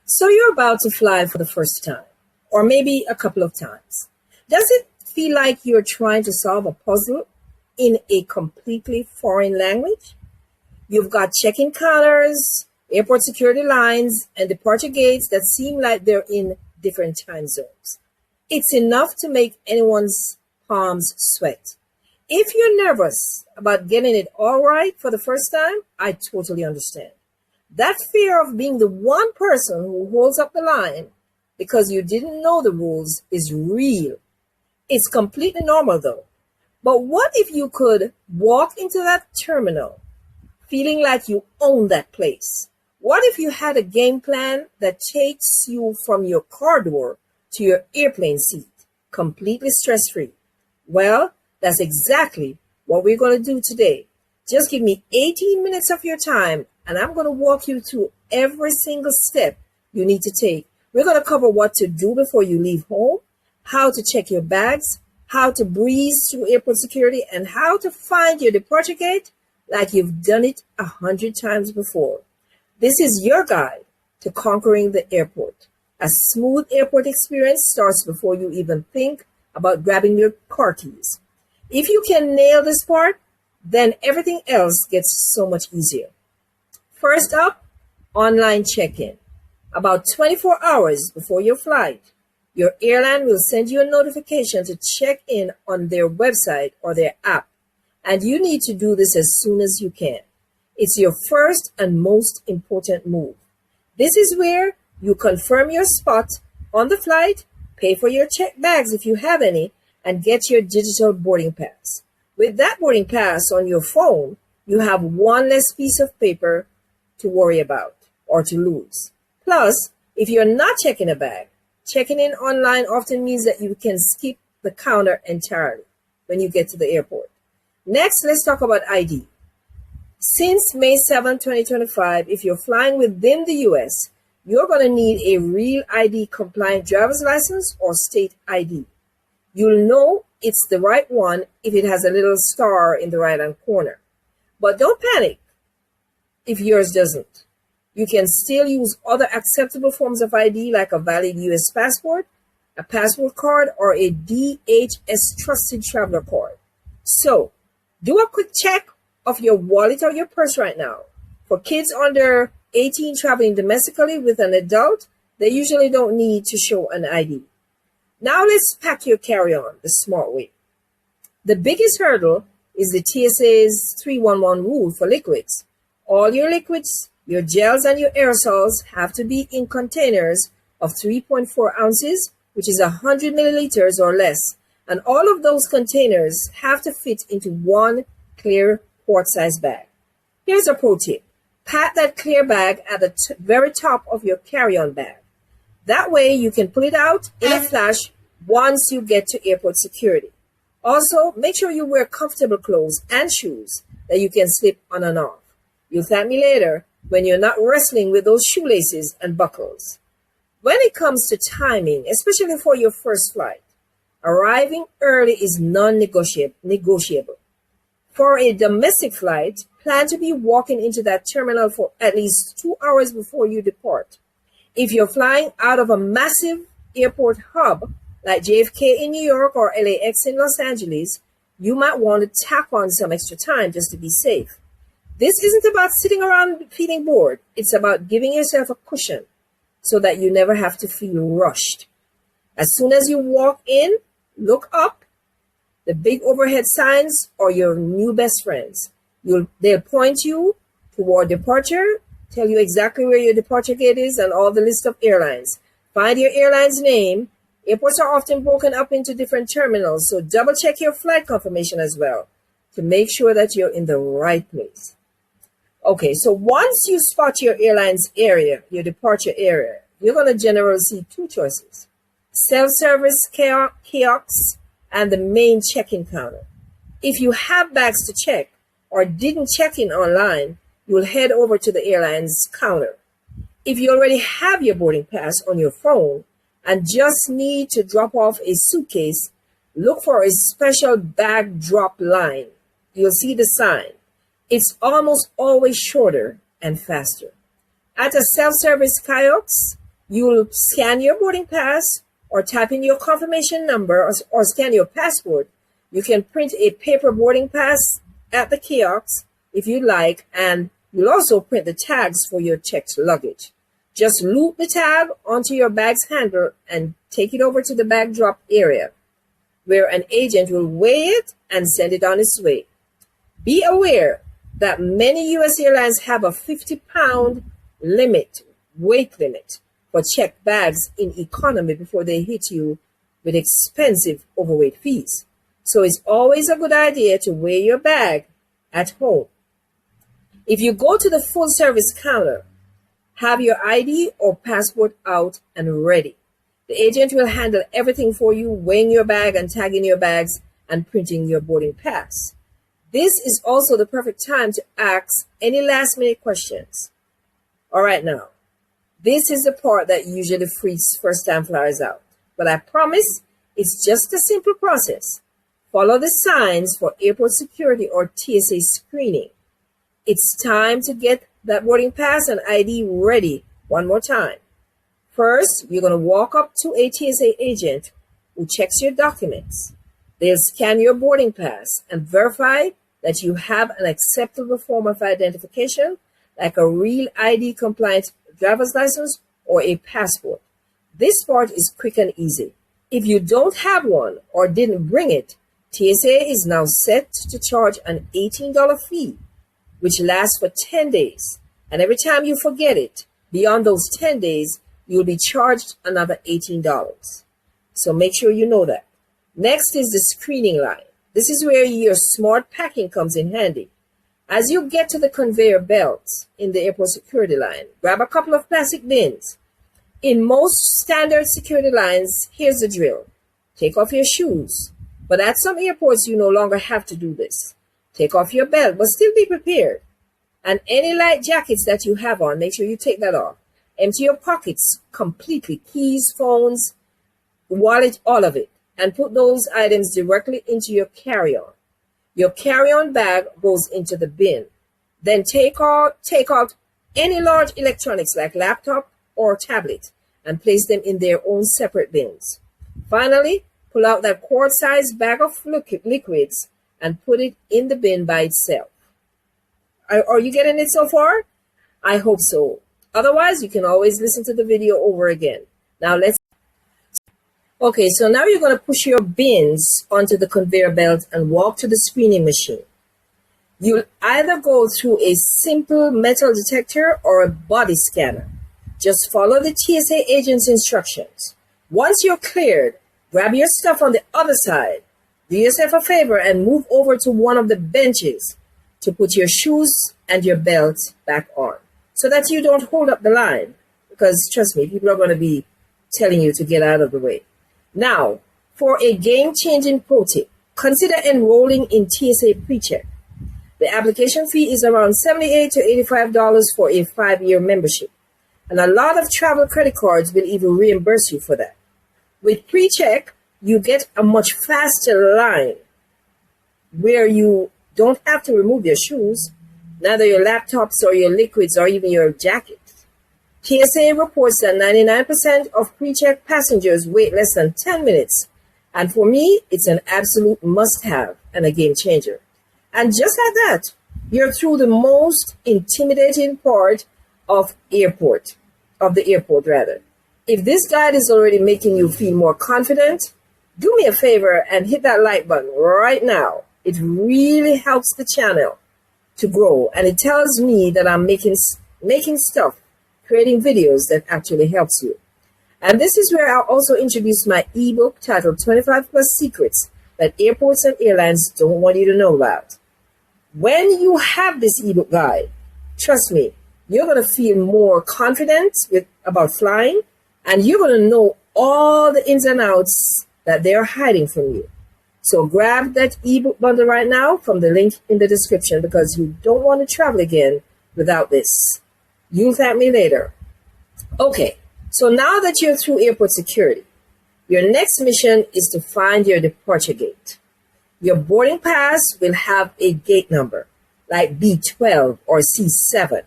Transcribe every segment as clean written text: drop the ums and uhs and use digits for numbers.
So you're about to fly for the first time, or maybe a couple of times. Does it feel like you're trying to solve a puzzle in a completely foreign language? You've got check-in counters, airport security lines, and departure gates that seem like they're in different time zones. It's enough to make anyone's palms sweat. If you're nervous about getting it all right for the first time, I totally understand. That fear of being the one person who holds up the line because you didn't know the rules is real. It's completely normal though. But what if you could walk into that terminal feeling like you own that place? What if you had a game plan that takes you from your car door to your airplane seat, completely stress-free? Well, that's exactly what we're going to do today. Just give me 18 minutes of your time, and I'm going to walk you through every single step you need to take. We're going to cover what to do before you leave home, how to check your bags, how to breeze through airport security, and how to find your departure gate like you've done it 100 times before. This is your guide to conquering the airport. A smooth airport experience starts before you even think about grabbing your car keys. If you can nail this part, then everything else gets so much easier. First up, online check-in. About 24 hours before your flight, your airline will send you a notification to check in on their website or their app, and you need to do this as soon as you can. It's your first and most important move. This is where you confirm your spot on the flight, pay for your checked bags if you have any, and get your digital boarding pass. With that boarding pass on your phone, you have one less piece of paper to worry about or to lose. Plus, if you're not checking a bag, checking in online often means that you can skip the counter entirely when you get to the airport. Next, let's talk about ID. Since May 7, 2025, if you're flying within the US, you're going to need a real ID compliant driver's license or state ID. You'll know it's the right one if it has a little star in the right-hand corner. But don't panic if yours doesn't. You can still use other acceptable forms of ID like a valid US passport, a passport card, or a DHS trusted traveler card. So, do a quick check of your wallet or your purse right now. For kids under 18 traveling domestically with an adult, they usually don't need to show an ID. Now let's pack your carry-on the smart way. The biggest hurdle is the TSA's 311 rule for liquids. All your liquids, your gels, and your aerosols have to be in containers of 3.4 ounces, which is 100 milliliters or less. And all of those containers have to fit into one clear quart-sized bag. Here's a pro tip. Pat that clear bag at the very top of your carry-on bag. That way you can pull it out in a flash once you get to airport security. Also, make sure you wear comfortable clothes and shoes that you can slip on and off. You'll thank me later when you're not wrestling with those shoelaces and buckles. When it comes to timing, especially for your first flight, arriving early is non-negotiable. For a domestic flight, plan to be walking into that terminal for at least 2 hours before you depart. If you're flying out of a massive airport hub like JFK in New York or LAX in Los Angeles, you might want to tack on some extra time just to be safe. This isn't about sitting around feeling bored. It's about giving yourself a cushion so that you never have to feel rushed. As soon as you walk in, look up. The big overhead signs are your new best friends. They'll point you toward departure, tell you exactly where your departure gate is and all the list of airlines. Find your airline's name. Airports are often broken up into different terminals, so double check your flight confirmation as well to make sure that you're in the right place. Okay, so once you spot your airline's area, your departure area, you're going to generally see two choices: self-service kiosks and the main check-in counter. If you have bags to check or didn't check in online, you'll head over to the airline's counter. If you already have your boarding pass on your phone and just need to drop off a suitcase, look for a special bag drop line. You'll see the sign. It's almost always shorter and faster. At a self-service kiosk, You'll scan your boarding pass or type in your confirmation number or scan your passport. You can print a paper boarding pass at the kiosk if you like, and you'll also print the tags for your checked luggage. Just loop the tag onto your bag's handle and take it over to the bag drop area, where an agent will weigh it and send it on its way. Be aware that many U.S. airlines have a 50-pound weight limit for checked bags in economy before they hit you with expensive overweight fees. So it's always a good idea to weigh your bag at home. If you go to the full service counter, have your ID or passport out and ready. The agent will handle everything for you, weighing your bag and tagging your bags and printing your boarding pass. This is also the perfect time to ask any last minute questions. All right, now, this is the part that usually freaks first time flyers out. But I promise it's just a simple process. Follow the signs for airport security or TSA screening. It's time to get that boarding pass and ID ready one more time. First, you're going to walk up to a TSA agent who checks your documents. They'll scan your boarding pass and verify that you have an acceptable form of identification, like a real ID compliant driver's license or a passport. This part is quick and easy. If you don't have one or didn't bring it, TSA is now set to charge an $18 fee, which lasts for 10 days. And every time you forget it, beyond those 10 days, you'll be charged another $18. So make sure you know that. Next is the screening line. This is where your smart packing comes in handy. As you get to the conveyor belts in the airport security line, grab a couple of plastic bins. In most standard security lines, here's the drill. Take off your shoes. But at some airports, you no longer have to do this. Take off your belt, but still be prepared. And any light jackets that you have on, make sure you take that off. Empty your pockets completely, keys, phones, wallet, all of it, and put those items directly into your carry-on. Your carry-on bag goes into the bin. Then take out any large electronics like laptop or tablet and place them in their own separate bins. Finally, pull out that quart-sized bag of liquids and put it in the bin by itself. Are you getting it so far? I hope so. Otherwise, you can always listen to the video over again. Okay, so now you're going to push your bins onto the conveyor belt and walk to the screening machine. You'll either go through a simple metal detector or a body scanner. Just follow the TSA agent's instructions. Once you're cleared, grab your stuff on the other side. Do yourself a favor and move over to one of the benches to put your shoes and your belt back on so that you don't hold up the line, because trust me, people are going to be telling you to get out of the way. Now, for a game-changing pro tip, consider enrolling in TSA PreCheck. The application fee is around $78 to $85 for a 5-year membership, and a lot of travel credit cards will even reimburse you for that. With PreCheck, you get a much faster line where you don't have to remove your shoes, neither your laptops or your liquids or even your jacket. TSA reports that 99% of PreCheck passengers wait less than 10 minutes. And for me, it's an absolute must-have and a game changer. And just like that, you're through the most intimidating part of the airport. If this guide is already making you feel more confident, do me a favor and hit that like button right now. It really helps the channel to grow, and it tells me that I'm making stuff, creating videos that actually helps you. And this is where I'll also introduce my ebook titled 25 Plus Secrets that Airports and Airlines Don't Want You to Know About. When you have this ebook guide, trust me, you're going to feel more confident about flying, and you're going to know all the ins and outs that they're hiding from you. So grab that ebook bundle right now from the link in the description, because you don't want to travel again without this. You'll thank me later. Okay, so now that you're through airport security, your next mission is to find your departure gate. Your boarding pass will have a gate number, like B12 or C7.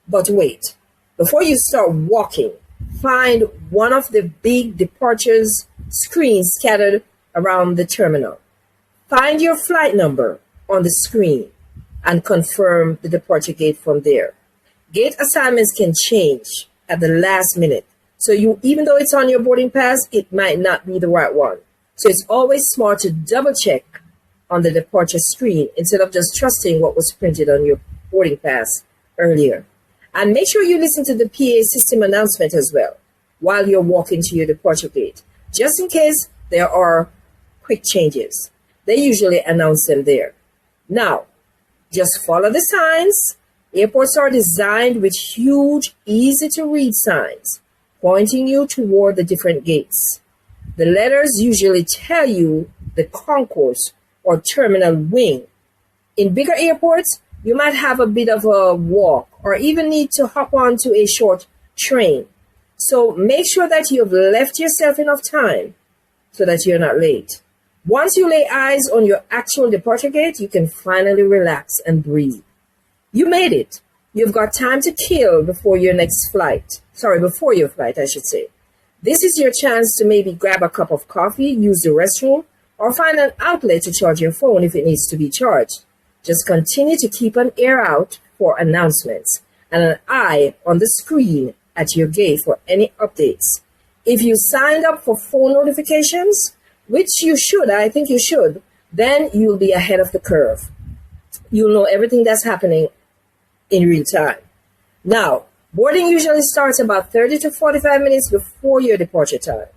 But wait, before you start walking, find one of the big departures screens scattered around the terminal. Find your flight number on the screen and confirm the departure gate from there. Gate assignments can change at the last minute. So even though it's on your boarding pass, it might not be the right one. So it's always smart to double check on the departure screen instead of just trusting what was printed on your boarding pass earlier. And make sure you listen to the PA system announcement as well while you're walking to your departure gate, just in case there are quick changes. They usually announce them there. Now, just follow the signs. Airports are designed with huge, easy-to-read signs pointing you toward the different gates. The letters usually tell you the concourse or terminal wing. In bigger airports, you might have a bit of a walk or even need to hop onto a short train. So make sure that you've left yourself enough time so that you're not late. Once you lay eyes on your actual departure gate, you can finally relax and breathe. You made it. You've got time to kill before your flight, I should say. This is your chance to maybe grab a cup of coffee, use the restroom, or find an outlet to charge your phone if it needs to be charged. Just continue to keep an ear out for announcements and an eye on the screen at your gate for any updates. If you signed up for phone notifications, which you should, I think you should, then you'll be ahead of the curve. You'll know everything that's happening in real time. Now, boarding usually starts about 30 to 45 minutes before your departure time,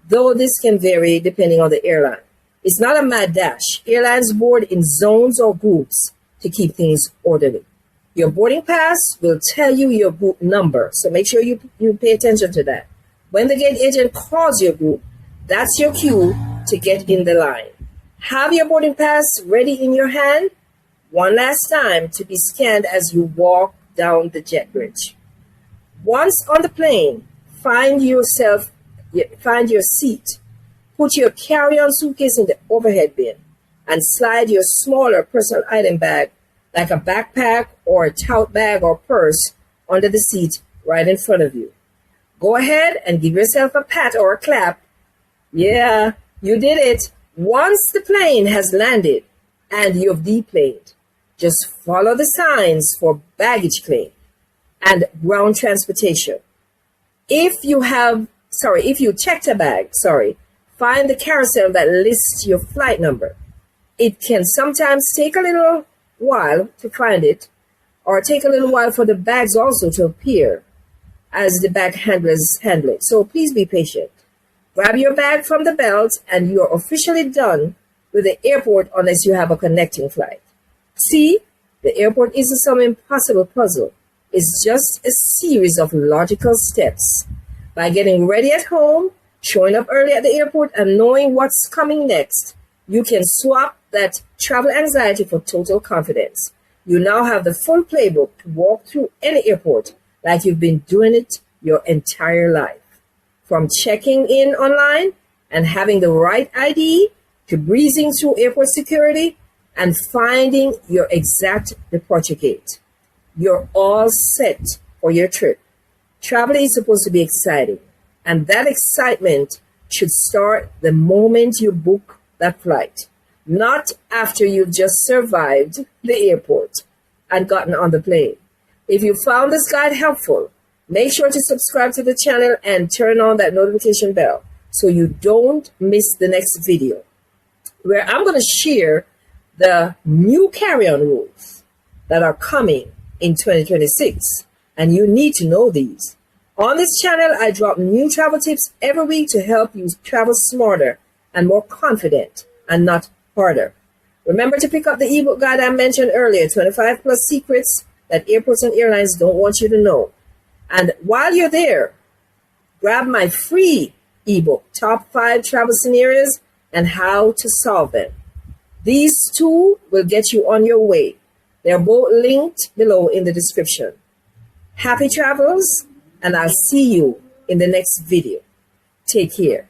though this can vary depending on the airline. It's not a mad dash. Airlines board in zones or groups to keep things orderly. Your boarding pass will tell you your group number, so make sure you pay attention to that. When the gate agent calls your group, that's your cue to get in the line. Have your boarding pass ready in your hand one last time to be scanned as you walk down the jet bridge. Once on the plane, find your seat. Put your carry-on suitcase in the overhead bin and slide your smaller personal item bag like a backpack or a tote bag or purse under the seat right in front of you. Go ahead and give yourself a pat or a clap. Yeah, you did it. Once the plane has landed and you've deplaned, just follow the signs for baggage claim and ground transportation. If you checked a bag, find the carousel that lists your flight number. It can sometimes take a little while to find it, or take a little while for the bags also to appear as the bag handlers handle it. So please be patient. Grab your bag from the belt and you're officially done with the airport unless you have a connecting flight. See, the airport isn't some impossible puzzle. It's just a series of logical steps. By getting ready at home, showing up early at the airport, and knowing what's coming next, you can swap that travel anxiety for total confidence. You now have the full playbook to walk through any airport like you've been doing it your entire life. From checking in online and having the right ID to breezing through airport security and finding your exact departure gate. You're all set for your trip. Travel is supposed to be exciting, and that excitement should start the moment you book that flight, not after you've just survived the airport and gotten on the plane. If you found this guide helpful, make sure to subscribe to the channel and turn on that notification bell so you don't miss the next video, where I'm going to share the new carry-on rules that are coming in 2026, and you need to know these. On this channel, I drop new travel tips every week to help you travel smarter and more confident and not harder. Remember to pick up the ebook guide I mentioned earlier, 25 plus secrets that airports and airlines don't want you to know. And while you're there, grab my free ebook, Top 5 Travel Scenarios and How to Solve Them. These two will get you on your way. They're both linked below in the description. Happy travels, and I'll see you in the next video. Take care.